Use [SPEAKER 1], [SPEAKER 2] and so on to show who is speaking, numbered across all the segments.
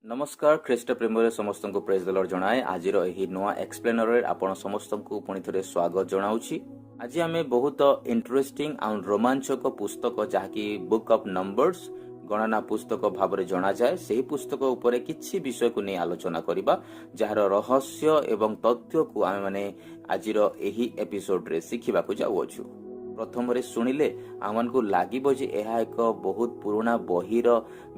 [SPEAKER 1] नमस्कार ख्रीष्ट प्रेम समस्त को प्रेज द लॉर्ड जनाए आज नुआ एक्सप्लेनर आपण समस्त को पुणी थे स्वागत जनाऊँगी। आज आम बहुत इंटरेस्टिंग आउ रोमांचक पुस्तक जहाँकि बुक ऑफ नंबर्स गणना पुस्तक भाव में जना जाए से पुस्तक उपरे किछि विषय को नहीं आलोचना करबा जार रहस्य एवं तथ्य को आम माने आज एपिसोड रे शिखिबा को जाउछु। प्रथम शुणिले आमन को लागिबो जे एहा एक बहुत पुराना बहिर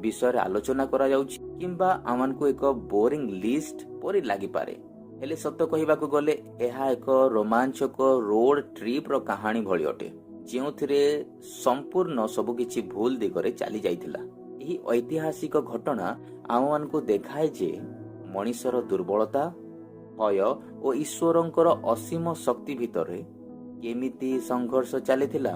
[SPEAKER 1] विषय आलोचना करा जाउछि किंबा आमन को एक बोरिंग लिस्ट परि लागि पारे। हेले सत्य कहिबा को गले एहा एक रोमांचक रोड ट्रिप रो कहानी भଳି अटे जेउथिरे संपूर्ण सब किछि भूल दिगरे चली जाइथिला। एही ऐतिहासिक घटना आमन को देखाए जे मनुष्यर दुर्बलता भय और ईश्वरंकर असीम शक्ति भितरे केमिति संघर्ष चलीथिला।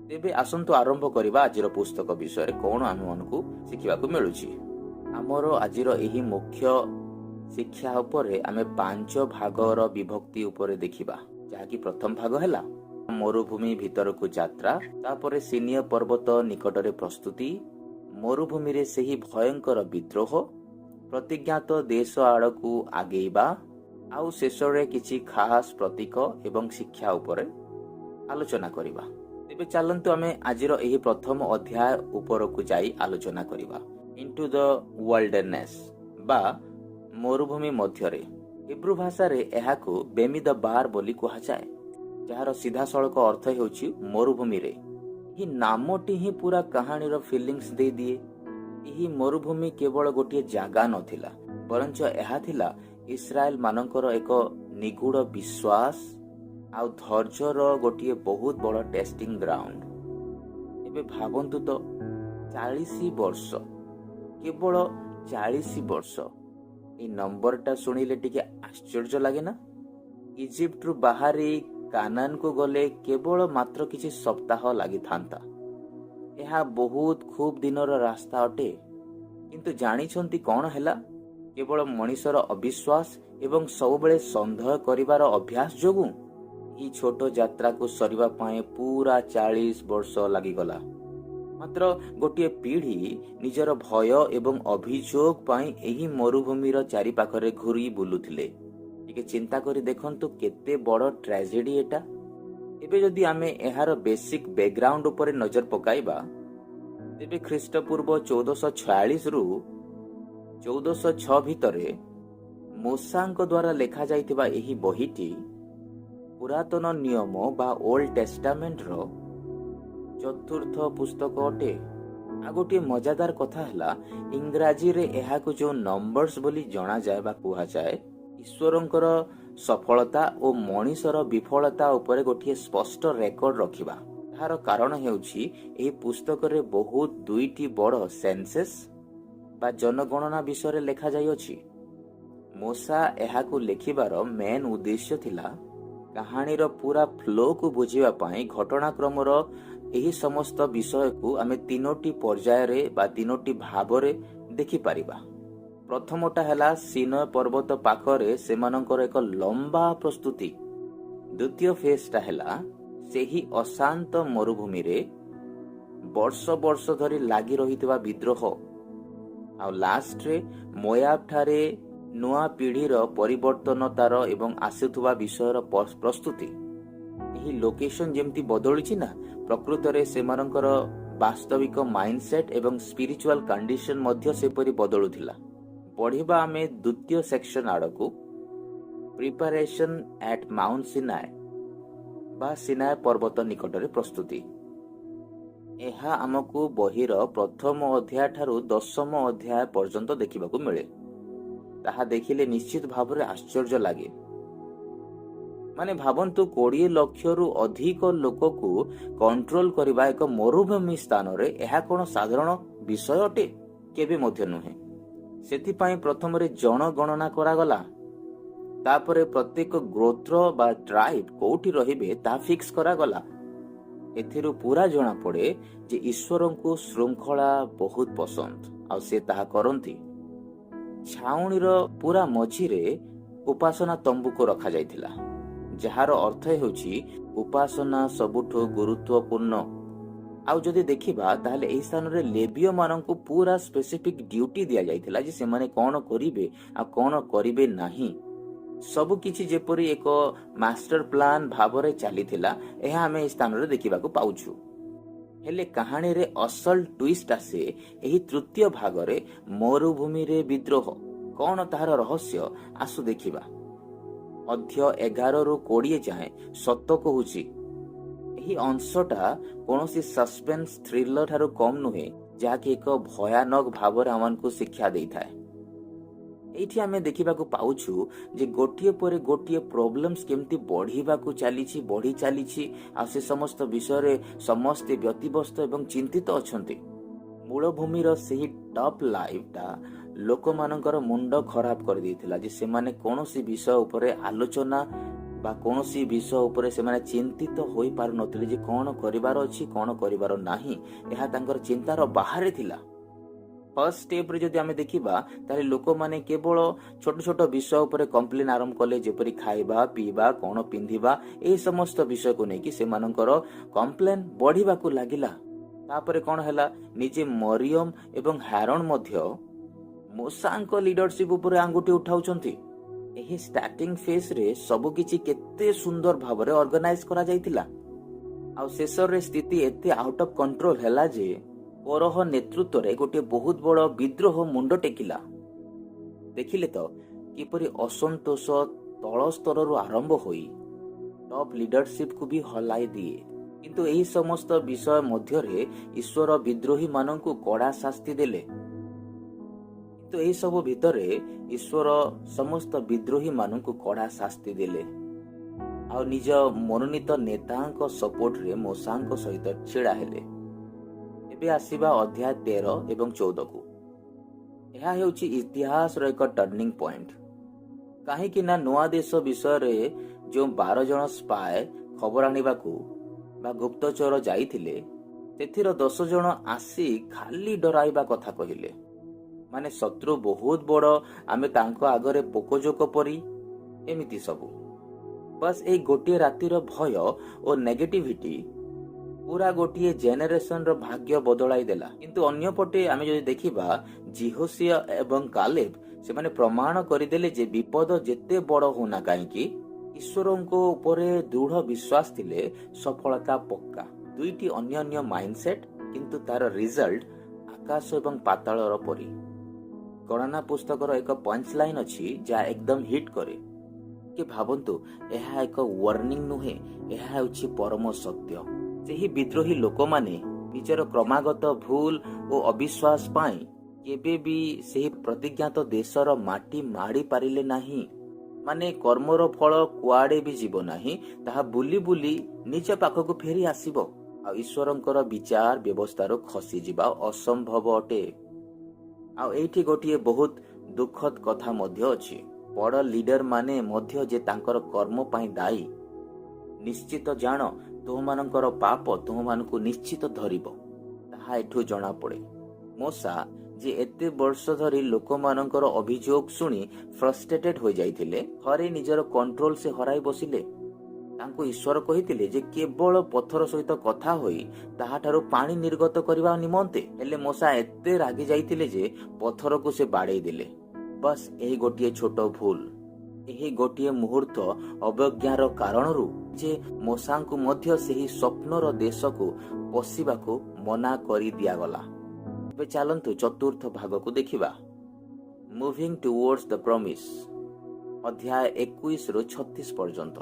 [SPEAKER 1] तेबे आसंतु आरंभ करिबा आजिर पुस्तक विषय कोन आमनको शिखिबा को मिलुछि। आमर आजिर एही मुख्य शिक्षा उपरे आमे 5 भागर विभक्ति उपरे देखिबा जाकी प्रथम भाग हैला मरुभूमि भीतर को यात्रा, तापरे सीनियर पर्वत निकटरे प्रस्तुति, मरुभूमि रे सेही भयंकर विद्रोह, प्रतिज्ञात देश आड़कू आगेइबा आउ शेषरे किछि खास प्रतीक एवं शिक्षा उपरे आलोचना करिबा। तेबे चलंतु आमे आजिर एही प्रथम अध्याय ऊपर को जाई आलोचना करिबा। इनटू द वाइल्डरनेस बा मरुभूमि मध्यरे हिब्रू भाषा रे एहाकू बेमिद बार बोली कहा जाए, जहार सीधा सड़क अर्थ हेउछि मरुभूमि रे। ही नामटी ही पूरा कहानी रो फीलिंग्स दे दिए। एही मरुभूमि केवल गोटे जागा नथिला बरंच एहा थिला इस्राएल मानकर एक निगूढ़ विश्वास आउ धैर्यर गोटे बहुत बड़ टेस्टिंग ग्राउंड। एबे भाबंतु तो 40 वर्ष, केवल 40 वर्ष, ए नंबरटा सुनिले टिके आश्चर्य लागे ना। इजिप्ट रु बाहरी कानान को गले केवल मात्र किछि सप्ताह लागि थांता। एहा बहुत खूब दिनर रास्ता अटे, किंतु जानी छंती कोन हैला केवल मनुष्यर अविश्वास एवं सबुबले संदेह करिवार अभ्यास जोगु ई छोट यात्रा को सरिबा पाए पूरा 40 वर्ष लागि गला। मात्र गोटे पीढ़ी निजर भय एवं अभियोग पाई एही मरुभूमिर चारि पाखरे घुरी बुलुथिले। टिके चिंता करी देखंतु केते बड़ ट्रेजेडी एटा। एबे जदि आमे एहार बेसिक बैकग्राउंड उपरे नजर पकाइबा तेबे ख्रीष्टपूर्व 1446 रु 1406 भितरे मूसांक द्वारा लेखा जाइथिबा एही बहिटी पुरातन नियम बा ओल्ड टेस्टामेंट रो चतुर्थ पुस्तक अटे। आ गोटे मजादार कथा हला इंग्राजी रे एहा को जो नंबर्स बोली जणा जाय बा कुहा जाय ईश्वरंकर सफलता और मनुष्यर विफलता उपरे गोटे स्पष्ट रेकर्ड रखिबा। तार कारण हेउछि एही पुस्तक रे बहुत दुईटी बड़ सेंसेस बा जनगणना विषय लेखा जाय अछि। मूसा एहाकू लेखिबार मेन उद्देश्य थिला कहानी रो पूरा फ्लो को बुझिबा पाई घटनाक्रमर एही समस्त विषय को आमे तीनोटी पर्याय रे बा तीनोटी भाव रे देखि परिबा। प्रथमटा हैला सीनय पर्वत पाखरे सेमानकर एक लंबा प्रस्तुति। द्वितीय फेजटा हैला सेही अशांत मरुभूमि रे वर्ष वर्ष धरी लागि रहितबा विद्रोह आ लास्ट रे मोयाब ठारे नुआ पीढ़ीर परिवर्तन तार एवं आसुथुवा विषयर प्रस्तुति। एही लोकेशन जेमती बदलिछि ना प्रकृत रे सेमानकर वास्तविक माइंडसेट एवं स्पिरिचुअल कंडीशन मध्य सेपरि बदलुथिला। पढ़िबा आमे द्वितीय सेक्शन आड़कू प्रिपरेशन एट माउंट सिनाय बा सिनाय पर्वत निकटरे प्रस्तुति। एहा आमको बहिर प्रथम अध्याय ठारू 10म अध्याय पर्यंत देखिबाकू मिले। ताहा देखिले निश्चित भावरे आश्चर्य लागे। माने भाबंतु 20 लाख रु अधिक लोक को कंट्रोल करिबा एक मरुभूमि स्थान रे एहा कोन साधारण विषय अटे केबे मध्य नुहे। सेति पई प्रथम रे जनगणना करा गला, तापरे प्रत्येक गोत्र बा ट्राइब कोठी रहिबे ता फिक्स करा गला। एथिरु पूरा जना पड़े जे ईश्वर को श्रृंखला बहुत पसंद आ से ताहा करंती। छाउणीर पूरा मझिरे उपासना तंबू को रखा जाइथिला, जहार अर्थ हेउछि उपासना सबुठो गुरुत्वपूर्ण ଆଉ ଯଦି ଦେଖିବା ତାହେଲେ ଏହି ସ୍ଥାନରେ ଲେବୀୟ ମାନଙ୍କୁ ପୁରା ସ୍ପେସିଫିକ ଡ୍ୟୁଟି ଦିଆଯାଇଥିଲା ଯେ ସେମାନେ କ'ଣ କରିବେ ଆଉ କ'ଣ କରିବେ ନାହିଁ। ସବୁକିଛି ଯେପରି ଏକ ମାଷ୍ଟର ପ୍ଲାନ ଭାବରେ ଚାଲିଥିଲା ଏହା ଆମେ ଏହି ସ୍ଥାନରେ ଦେଖିବାକୁ ପାଉଛୁ। ହେଲେ କାହାଣୀରେ ଅସଲ ଟ୍ୱିଷ୍ଟ ଆସେ ଏହି ତୃତୀୟ ଭାଗରେ, ମରୁଭୂମିରେ ବିଦ୍ରୋହ। କ'ଣ ତାହାର ରହସ୍ୟ ଆସୁ ଦେଖିବା। ଅଧ୍ୟାୟ 11ରୁ 20 ଯାଏଁ ସତ କହୁଛି ଏହି ଅଂଶଟା କୌଣସି ସସ୍ପେନ୍ସ ଥ୍ରିଲର ଠାରୁ କମ୍ ନୁହେଁ, ଯାହାକି ଏକ ଭୟାନକ ଭାବରେ ଆମମାନଙ୍କୁ ଶିକ୍ଷା ଦେଇଥାଏ। ଏଇଠି ଆମେ ଦେଖିବାକୁ ପାଉଛୁ ଯେ ଗୋଟିଏ ପରେ ଗୋଟିଏ ପ୍ରୋବ୍ଲେମ୍ସ କେମିତି ବଢି ଚାଲିଛି ଆଉ ସେ ସମସ୍ତ ବିଷୟରେ ସମସ୍ତେ ବ୍ୟତିବ୍ୟସ୍ତ ଏବଂ ଚିନ୍ତିତ ଅଛନ୍ତି। ମୂଳଭୂମିର ସେହି ଟପ୍ ଲାଇଫଟା ଲୋକମାନଙ୍କର ମୁଣ୍ଡ ଖରାପ କରିଦେଇଥିଲା ଯେ ସେମାନେ କୌଣସି ବିଷୟ ଉପରେ ଆଲୋଚନା ବା କୌଣସି ବିଷୟ ଉପରେ ସେମାନେ ଚିନ୍ତିତ ହୋଇପାରୁନଥିଲେ ଯେ କ'ଣ କରିବାର ଅଛି କ'ଣ କରିବାର ନାହିଁ। ଏହା ତାଙ୍କର ଚିନ୍ତାର ବାହାରେ ଥିଲା। ଫର୍ଷ୍ଟ ଷ୍ଟେପ୍ରେ ଯଦି ଆମେ ଦେଖିବା ତାହେଲେ ଲୋକମାନେ କେବଳ ଛୋଟ ଛୋଟ ବିଷୟ ଉପରେ କମ୍ପ୍ଲେନ୍ ଆରମ୍ଭ କଲେ, ଯେପରି ଖାଇବା ପିଇବା କ'ଣ ପିନ୍ଧିବା ଏହି ସମସ୍ତ ବିଷୟକୁ ନେଇକି ସେମାନଙ୍କର କମ୍ପ୍ଲେନ୍ ବଢିବାକୁ ଲାଗିଲା। ତାପରେ କ'ଣ ହେଲା, ନିଜେ ମରିୟମ ଏବଂ ହାରଣ ମଧ୍ୟ ମୂଷାଙ୍କ ଲିଡରସିପ ଉପରେ ଆଙ୍ଗୁଠି ଉଠାଉଛନ୍ତି। ଏହି ଷ୍ଟାର୍ଟିଂ ଫେଜ୍ରେ ସବୁକିଛି କେତେ ସୁନ୍ଦର ଭାବରେ ଅର୍ଗାନାଇଜ କରାଯାଇଥିଲା ଆଉ ଶେଷରେ ସ୍ଥିତି ଏତେ ଆଉଟ ଅଫ୍ କଣ୍ଟ୍ରୋଲ ହେଲା ଯେ କୋରହ ନେତୃତ୍ୱରେ ଗୋଟିଏ ବହୁତ ବଡ଼ ବିଦ୍ରୋହ ମୁଣ୍ଡ ଟେକିଲା। ଦେଖିଲେ ତ କିପରି ଅସନ୍ତୋଷ ତଳ ସ୍ତରରୁ ଆରମ୍ଭ ହୋଇ ଟପ୍ ଲିଡରସିପକୁ ବି ହଲାଇ ଦିଏ। କିନ୍ତୁ ଏହି ସମସ୍ତ ବିଷୟ ମଧ୍ୟରେ ଈଶ୍ୱର ବିଦ୍ରୋହୀ ମାନଙ୍କୁ କଡ଼ା ଶାସ୍ତି ଦେଲେ। କିନ୍ତୁ ଏହି ସବୁ ଭିତରେ ଈଶ୍ୱର ସମସ୍ତ ବିଦ୍ରୋହୀ ମାନଙ୍କୁ କଡ଼ା ଶାସ୍ତି ଦେଲେ ଆଉ ନିଜ ମନୋନୀତ ନେତାଙ୍କ ସପୋର୍ଟରେ ମୂଷାଙ୍କ ସହିତ ଛିଡ଼ା ହେଲେ। ଏବେ ଆସିବା ଅଧ୍ୟାୟ 13 ଏବଂ 14କୁ। ଏହା ହେଉଛି ଇତିହାସର ଏକ ଟର୍ଣ୍ଣିଂ ପଏଣ୍ଟ। କାହିଁକି ନା ନୂଆ ଦେଶ ବିଷୟରେ ଯେଉଁ 12 ଜଣ ସ୍ପାଏ ଖବର ଆଣିବାକୁ ବା ଗୁପ୍ତଚର ଯାଇଥିଲେ, ସେଥିର 10 ଜଣ ଆସି ଖାଲି ଡରାଇବା କଥା କହିଲେ। ମାନେ ଶତ୍ରୁ ବହୁତ ବଡ଼, ଆମେ ତାଙ୍କ ଆଗରେ ପୋକଜୋକ ପରି, ଏମିତି ସବୁ। ବାସ୍ ଏଇ ଗୋଟିଏ ରାତିର ଭୟ ଓ ନେଗେଟିଭିଟି ପୁରା ଗୋଟିଏ ଜେନେରେସନର ଭାଗ୍ୟ ବଦଳାଇ ଦେଲା। କିନ୍ତୁ ଅନ୍ୟପଟେ ଆମେ ଯଦି ଦେଖିବା ଜିହୋସିଆ ଏବଂ କାଲେବ, ସେମାନେ ପ୍ରମାଣ କରିଦେଲେ ଯେ ବିପଦ ଯେତେ ବଡ଼ ହଉନା କାହିଁକି ଈଶ୍ୱରଙ୍କ ଉପରେ ଦୃଢ଼ ବିଶ୍ୱାସ ଥିଲେ ସଫଳତା ପକ୍କା। ଦୁଇଟି ଅନ୍ୟ ମାଇଣ୍ଡସେଟ୍, କିନ୍ତୁ ତାର ରିଜଲ୍ଟ ଆକାଶ ଏବଂ ପାତାଳର ପରି। ଗଣନା ପୁସ୍ତକର ଏକ ପଞ୍ଚ ଲାଇନ୍ ଅଛି ଯାହା ଏକଦମ ହିଟ୍ କରେ କି ଭାବନ୍ତୁ, ଏହା ଏକ ୱାର୍ଣ୍ଣିଂ ନୁହେଁ, ଏହା ହେଉଛି ପରମ ସତ୍ୟ। ସେହି ବିଦ୍ରୋହୀ ଲୋକମାନେ ନିଜର କ୍ରମାଗତ ଭୁଲ ଓ ଅବିଶ୍ୱାସ ପାଇଁ କେବେ ବି ସେହି ପ୍ରତିଜ୍ଞାତ ଦେଶର ମାଟି ମାଡ଼ି ପାରିଲେ ନାହିଁ। ମାନେ କର୍ମର ଫଳ କୁଆଡ଼େ ବି ଯିବ ନାହିଁ, ତାହା ବୁଲି ବୁଲି ନିଜ ପାଖକୁ ଫେରି ଆସିବ ଆଉ ଈଶ୍ୱରଙ୍କର ବିଚାର ବ୍ୟବସ୍ଥାରୁ ଖସିଯିବା ଅସମ୍ଭବ ଅଟେ। ଆଉ ଏଇଠି ଗୋଟିଏ ବହୁତ ଦୁଃଖଦ କଥା ମଧ୍ୟ ଅଛି। ବଡ଼ ଲିଡର ମାନେ ମଧ୍ୟ ଯେ ତାଙ୍କର କର୍ମ ପାଇଁ ଦାୟୀ। ନିଶ୍ଚିତ ଜାଣ, ତୁମମାନଙ୍କର ପାପ ତୁମମାନଙ୍କୁ ନିଶ୍ଚିତ ଧରିବ। ତାହା ଏଠୁ ଜଣାପଡ଼େ। ମୂଷା ଯେ ଏତେ ବର୍ଷ ଧରି ଲୋକମାନଙ୍କର ଅଭିଯୋଗ ଶୁଣି ଫ୍ରଷ୍ଟ୍ରେଟେଡ୍ ହୋଇଯାଇଥିଲେ, ଥରେ ନିଜର କଣ୍ଟ୍ରୋଲ ସେ ହରାଇ ବସିଲେ। ତାଙ୍କୁ ଈଶ୍ୱର କହିଥିଲେ ଯେ କେବଳ ପଥର ସହିତ କଥା ହୋଇ ତାହାଠାରୁ ପାଣି ନିର୍ଗତ କରିବା ନିମନ୍ତେ। ହେଲେ ମୂଷା ଏତେ ରାଗି ଯାଇଥିଲେ ଯେ ପଥରକୁ ସେ ବାଡ଼େଇ ଦେଲେ। ବାସ୍ ଏହି ଗୋଟିଏ ଛୋଟ ଭୁଲ, ଏହି ଗୋଟିଏ ମୁହୂର୍ତ୍ତ ଅବଜ୍ଞାର କାରଣରୁ ଯେ ମୂଷାଙ୍କୁ ମଧ୍ୟ ସେହି ସ୍ୱପ୍ନର ଦେଶକୁ ପଶିବାକୁ ମନା କରି ଦିଆଗଲା। ଏବେ ଚାଲନ୍ତୁ ଚତୁର୍ଥ ଭାଗକୁ ଦେଖିବା। ମୁଭିଂ ଟୁୱାର୍ଡସ୍ ଦ ପ୍ରମିସ୍, ଅଧ୍ୟାୟ 21ରୁ 36 ପର୍ଯ୍ୟନ୍ତ,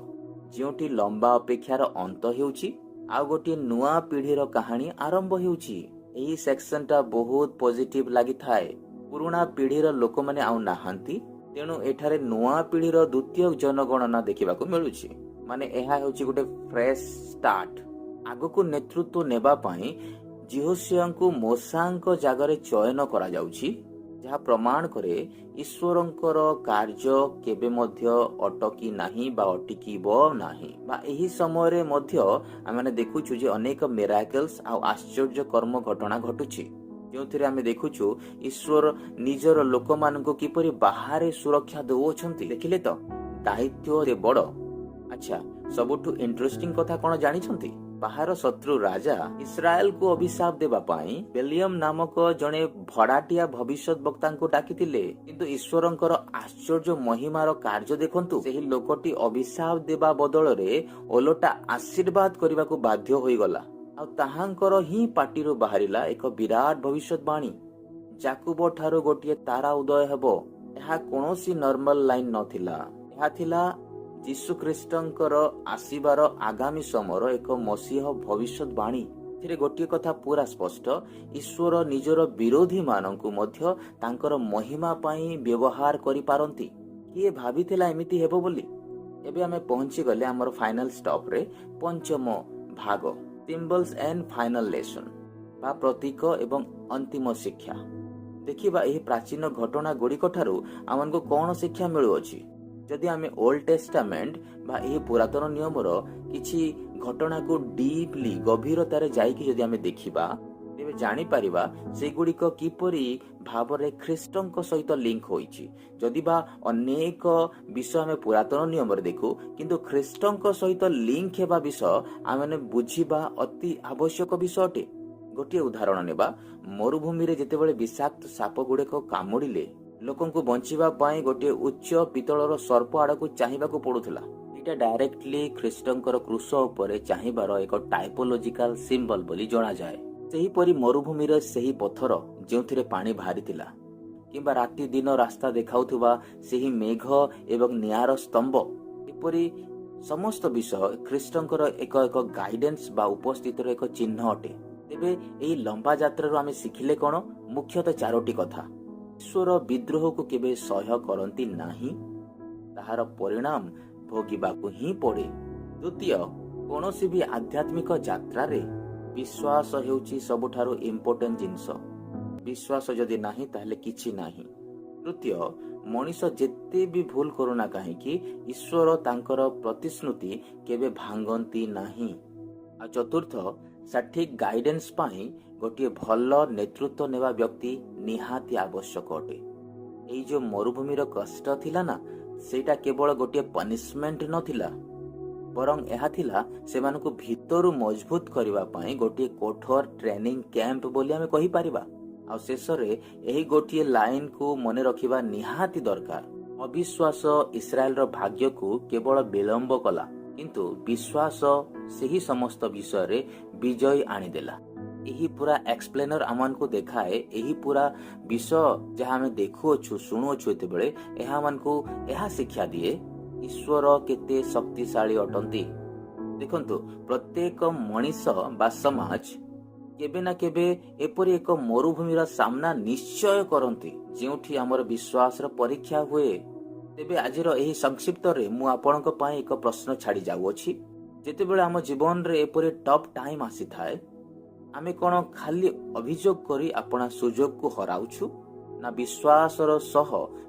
[SPEAKER 1] ଯେଉଁଠି ଲମ୍ବା ଅପେକ୍ଷାର ଅନ୍ତ ହେଉଛି ଆଉ ଗୋଟିଏ ନୂଆ ପିଢ଼ିର କାହାଣୀ ଆରମ୍ଭ ହେଉଛି। ଏହି ସେକ୍ସନଟା ବହୁତ ପଜିଟିଭ ଲାଗିଥାଏ। ପୁରୁଣା ପିଢ଼ିର ଲୋକମାନେ ଆଉ ନାହାନ୍ତି, ତେଣୁ ଏଠାରେ ନୂଆ ପିଢ଼ିର ଦ୍ୱିତୀୟ ଜନଗଣନା ଦେଖିବାକୁ ମିଳୁଛି। ମାନେ ଏହା ହେଉଛି ଗୋଟେ ଫ୍ରେଶ ଷ୍ଟାର୍ଟ। ଆଗକୁ ନେତୃତ୍ୱ ନେବା ପାଇଁ ଜିହୋସିଆଙ୍କୁ ମୂଷାଙ୍କ ଜାଗାରେ ଚୟନ କରାଯାଉଛି, ଯାହା ପ୍ରମାଣ କରେ ଈଶ୍ୱରଙ୍କର କାର୍ଯ୍ୟ କେବେ ମଧ୍ୟ ଅଟକି ନାହିଁ ବା ଅଟକିବ ନାହିଁ। ବା ଏହି ସମୟରେ ମଧ୍ୟ ଆମେ ଦେଖୁଛୁ ଯେ ଅନେକ ମିରାକଲ୍ସ ଆଉ ଆଶ୍ଚର୍ଯ୍ୟ କର୍ମ ଘଟଣା ଘଟୁଛି, ଯେଉଁଥିରେ ଆମେ ଦେଖୁଛୁ ଈଶ୍ୱର ନିଜର ଲୋକମାନଙ୍କୁ କିପରି ବାହାରେ ସୁରକ୍ଷା ଦେଉଅଛନ୍ତି। ଦେଖିଲେ ତ ଦାୟିତ୍ୱ ବଡ଼। ଆଚ୍ଛା, ସବୁଠୁ ଇଣ୍ଟରେଷ୍ଟିଂ କଥା କ'ଣ ଜାଣିଛନ୍ତି? ବାହାର ଶତ୍ରୁ ରାଜା ଇସ୍ରାଏଲକୁ ଅଭିଶାପ ଦେବା ପାଇଁ ବେଲିୟମ ନାମକ ଜଣେ ଭଡାଟିଆ ଭବିଷ୍ୟତ ବକ୍ତାଙ୍କୁ ଡାକିଥିଲେ। କିନ୍ତୁ ଈଶ୍ୱରଙ୍କର ଆଶ୍ଚର୍ଯ୍ୟ ମହିମାର କାର୍ଯ୍ୟ ଦେଖନ୍ତୁ, ସେହି ଲୋକଟି ଅଭିଶାପ ଦେବା ବଦଳରେ ଓଲଟା ଆଶୀର୍ବାଦ କରିବାକୁ ବାଧ୍ୟ ହୋଇଗଲା। ଆଉ ତାହାଙ୍କର ହିଁ ପାଟିରୁ ବାହାରିଲା ଏକ ବିରାଟ ଭବିଷ୍ୟତବାଣୀ, ଯାକୁବ ଠାରୁ ଗୋଟିଏ ତାରା ଉଦୟ ହେବ। ଏହା କୌଣସି ନର୍ମାଲ ଲାଇନ ନଥିଲା, ଏହା ଥିଲା ଯୀଶୁଖ୍ରୀଷ୍ଟଙ୍କର ଆସିବାର ଆଗାମୀ ସମୟର ଏକ ମସିହ ଭବିଷ୍ୟତବାଣୀ। ଏଥିରେ ଗୋଟିଏ କଥା ପୁରା ସ୍ପଷ୍ଟ, ଈଶ୍ୱର ନିଜର ବିରୋଧୀ ମାନଙ୍କୁ ମଧ୍ୟ ତାଙ୍କର ମହିମା ପାଇଁ ବ୍ୟବହାର କରିପାରନ୍ତି। କିଏ ଭାବିଥିଲା ଏମିତି ହେବ ବୋଲି? ଏବେ ଆମେ ପହଞ୍ଚିଗଲେ ଆମର ଫାଇନାଲ ଷ୍ଟପରେ, ପଞ୍ଚମ ଭାଗ, ସିମ୍ବଲ୍ସ ଏଣ୍ଡ ଫାଇନାଲ ଲେସନ ବା ପ୍ରତୀକ ଏବଂ ଅନ୍ତିମ ଶିକ୍ଷା। ଦେଖିବା ଏହି ପ୍ରାଚୀନ ଘଟଣା ଗୁଡ଼ିକ ଠାରୁ ଆମକୁ କଣ ଶିକ୍ଷା ମିଳୁଅଛି। ଯଦି ଆମେ ଓଲ୍ଡ ଟେଷ୍ଟାମେଣ୍ଟ ବା ଏହି ପୁରାତନ ନିୟମର କିଛି ଘଟଣାକୁ ଡିପଲି ଗଭୀରତାରେ ଯାଇକି ଯଦି ଆମେ ଦେଖିବା, ତେବେ ଜାଣିପାରିବା ସେଗୁଡ଼ିକ କିପରି ଭାବରେ ଖ୍ରୀଷ୍ଟଙ୍କ ସହିତ ଲିଙ୍କ ହୋଇଛି। ଯଦି ବା ଅନେକ ବିଷୟ ଆମେ ପୁରାତନ ନିୟମରେ ଦେଖୁ, କିନ୍ତୁ ଖ୍ରୀଷ୍ଟଙ୍କ ସହିତ ଲିଙ୍କ ହେବା ବିଷୟ ଆମେ ବୁଝିବା ଅତି ଆବଶ୍ୟକ ବିଷୟ ଅଟେ। ଗୋଟିଏ ଉଦାହରଣ ନେବା, ମରୁଭୂମିରେ ଯେତେବେଳେ ବିଷାକ୍ତ ସାପ ଗୁଡ଼ିକ କାମୁଡ଼ିଲେ ଲୋକଙ୍କୁ ବଞ୍ଚିବା ପାଇଁ ଗୋଟିଏ ଉଚ୍ଚ ପିତ୍ତଳର ସର୍ପ ଆଡ଼କୁ ଚାହିଁବାକୁ ପଡୁଥିଲା। ଏଇଟା ଡାଇରେକ୍ଟଲି ଖ୍ରୀଷ୍ଟଙ୍କର କ୍ରୁଶ ଉପରେ ଚାହିଁବାର ଏକ ଟାଇପୋଲୋଜିକାଲ ସିମ୍ବଲ ବୋଲି ଜଣାଯାଏ। ସେହିପରି ମରୁଭୂମିର ସେହି ପଥର ଯେଉଁଥିରେ ପାଣି ବାହାରିଥିଲା, କିମ୍ବା ରାତି ଦିନ ରାସ୍ତା ଦେଖାଉଥିବା ସେହି ମେଘ ଏବଂ ନିଆଁର ସ୍ତମ୍ଭ, ଏପରି ସମସ୍ତ ବିଷୟ ଖ୍ରୀଷ୍ଟଙ୍କର ଏକ ଏକ ଗାଇଡେନ୍ସ ବା ଉପସ୍ଥିତିର ଏକ ଚିହ୍ନ ଅଟେ। ତେବେ ଏହି ଲମ୍ବା ଯାତ୍ରାରୁ ଆମେ ଶିଖିଲେ କଣ? ମୁଖ୍ୟତଃ ଚାରୋଟି କଥା। ଈଶ୍ୱର ବିଦ୍ରୋହକୁ କେବେ ସହ୍ୟ କରନ୍ତି ନାହିଁ, ତାହାର ପରିଣାମ ଭୋଗିବାକୁ ହିଁ ପଡେ। ଦ୍ୱିତୀୟ, କୌଣସି ବି ଆଧ୍ୟାତ୍ମିକ ଯାତ୍ରାରେ ବିଶ୍ୱାସ ହେଉଛି ସବୁଠାରୁ ଇମ୍ପୋର୍ଟାଣ୍ଟ ଜିନିଷ। ବିଶ୍ୱାସ ଯଦି ନାହିଁ ତାହେଲେ କିଛି ନାହିଁ। ତୃତୀୟ, ମଣିଷ ଯେତେ ବି ଭୁଲ କରୁନା କାହିଁକି, ଈଶ୍ୱର ତାଙ୍କର ପ୍ରତିଶ୍ରୁତି କେବେ ଭାଙ୍ଗନ୍ତି ନାହିଁ। ଆଉ ଚତୁର୍ଥ, ସଠିକ ଗାଇଡେନ୍ସ ପାଇଁ ଗୋଟିଏ ଭଲ ନେତୃତ୍ୱ ନେବା ବ୍ୟକ୍ତି ନିହାତି ଆବଶ୍ୟକ ଅଟେ। ଏଇ ଯୋଉ ମରୁଭୂମିର କଷ୍ଟ ଥିଲା ନା, ସେଇଟା କେବଳ ଗୋଟିଏ ପନିଶମେଣ୍ଟ ନଥିଲା, ବରଂ ଏହା ଥିଲା ସେମାନଙ୍କୁ ଭିତରୁ ମଜବୁତ କରିବା ପାଇଁ ଗୋଟିଏ କଠୋର ଟ୍ରେନିଂ କ୍ୟାମ୍ପ ବୋଲି ଆମେ କହିପାରିବା। ଆଉ ଶେଷରେ ଏହି ଗୋଟିଏ ଲାଇନକୁ ମନେ ରଖିବା ନିହାତି ଦରକାର, ଅବିଶ୍ୱାସ ଇସ୍ରାଏଲର ଭାଗ୍ୟକୁ କେବଳ ବିଳମ୍ବ କଲା, କିନ୍ତୁ ବିଶ୍ୱାସ ସେହି ସମସ୍ତ ବିଷୟରେ ବିଜୟ ଆଣିଦେଲା। ଏହି ପୁରା ଏକ୍ସପ୍ଲେନର ଆମମାନଙ୍କୁ ଦେଖାଏ, ଏହି ପୁରା ବିଷୟ ଯାହା ଆମେ ଦେଖୁଅଛୁ ଶୁଣୁଅଛୁ, ଯେତେବେଳେ ଏହା ଆମକୁ ଏହା ଶିକ୍ଷା ଦିଏ ଈଶ୍ୱର କେତେ ଶକ୍ତିଶାଳୀ ଅଟନ୍ତି। ଦେଖନ୍ତୁ, ପ୍ରତ୍ୟେକ ମଣିଷ ବା ସମାଜ କେବେ ନା କେବେ ଏପରି ଏକ ମରୁଭୂମିର ସାମ୍ନା ନିଶ୍ଚୟ କରନ୍ତି, ଯେଉଁଠି ଆମର ବିଶ୍ୱାସର ପରୀକ୍ଷା ହୁଏ। ତେବେ ଆଜିର ଏହି ସଂକ୍ଷିପ୍ତରେ ମୁଁ ଆପଣଙ୍କ ପାଇଁ ଏକ ପ୍ରଶ୍ନ ଛାଡ଼ି ଯାଉଅଛି। ଯେତେବେଳେ ଆମ ଜୀବନରେ ଏପରି ଟଫ୍ ଟାଇମ୍ ଆସିଥାଏ, ଆମେ କଣ ଖାଲି ଅଭିଯୋଗ କରି ଆପଣା ସୁଯୋଗକୁ ହରାଉଛୁ, ନା ବିଶ୍ୱାସର ସହ